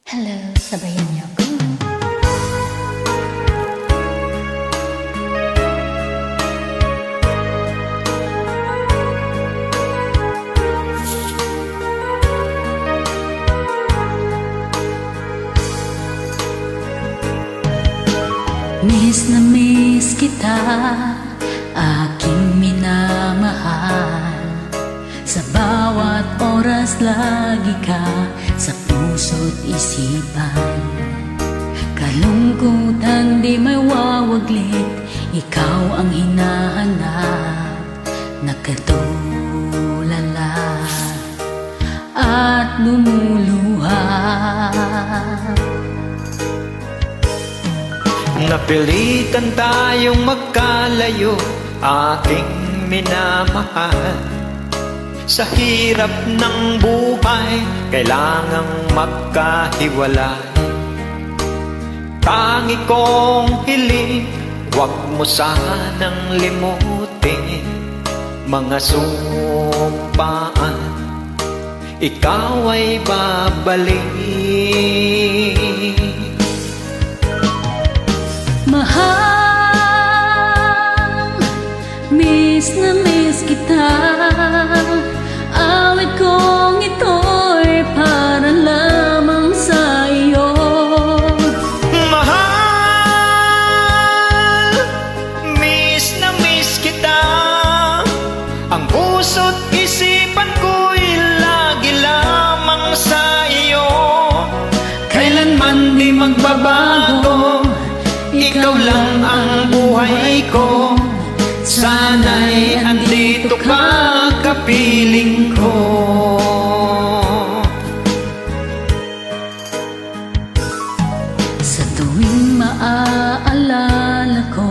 Hello, sabayan niyo ako. Miss na miss kita, aking minamahal. Sa bawat oras lagi ka sa puso't isipan. Kalungkutan di may wawaglit, ikaw ang hinahanap. Nakatulala at lumuluha. Napilitan tayong magkalayo, aking minamahal. Sa hirap ng buhay, kailangang magkahiwalay. Tangi kong hiling, huwag mo sanang limutin mga sumpaan, ikaw ay babalik. Mahal, miss na miss kita. Awit kong ito'y para lamang sa iyo. Mahal, miss na miss kita. Ang puso't isipan ko'y lagi lamang sa iyo. Kailanman di magbabago, ikaw lang ang buhay ko. Sana'y andito ka, kapiling ko. Sa tuwing maaalala ko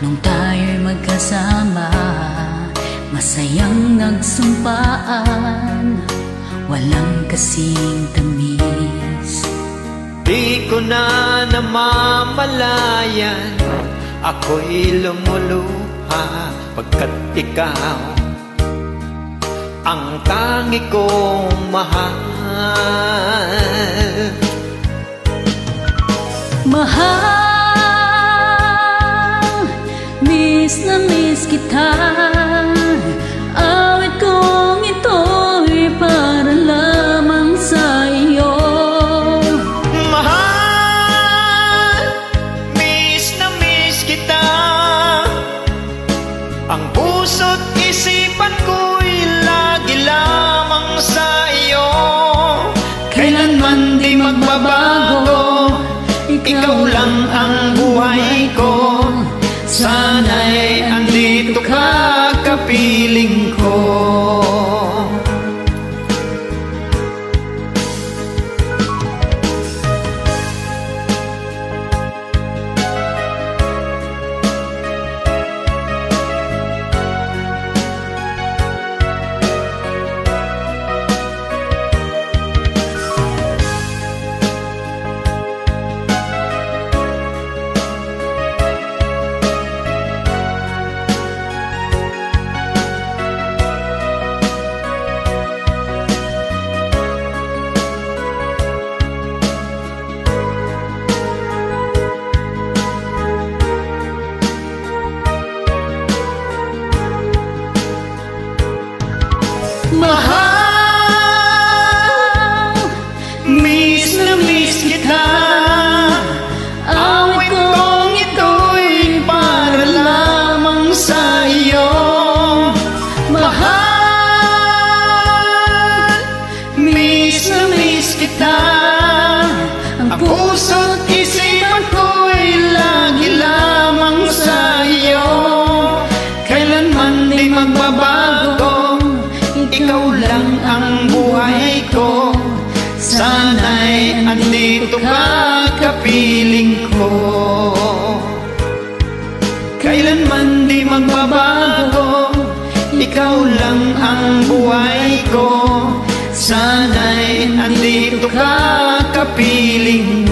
nung tayo'y magkasama, masayang nagsumpaan, walang kasing tamis. Di ko na namamalayan, ako'y lumuluha pagkat ikaw ang tangi kong mahal. Mahal, miss na miss kita. Awit kong ito'y para lamang sa iyo. Ang puso't isipan ko'y lagi lamang sa iyo. Kailanman di magbabago, ikaw lang ang buhay ko. Sana'y andito ka, kapiling ko. Mahal, miss na miss kita. Awit kong ito'y para lamang sa iyo. Mahal, miss na miss kita. Ang puso't isipan ko'y lagi lamang sa iyo. Kailanman di magbabago, ikaw lang ang buhay ko. Sana'y andito ka, kapiling ko. Kailanman di magbabago, ikaw lang ang buhay ko. Sana'y andito ka, kapiling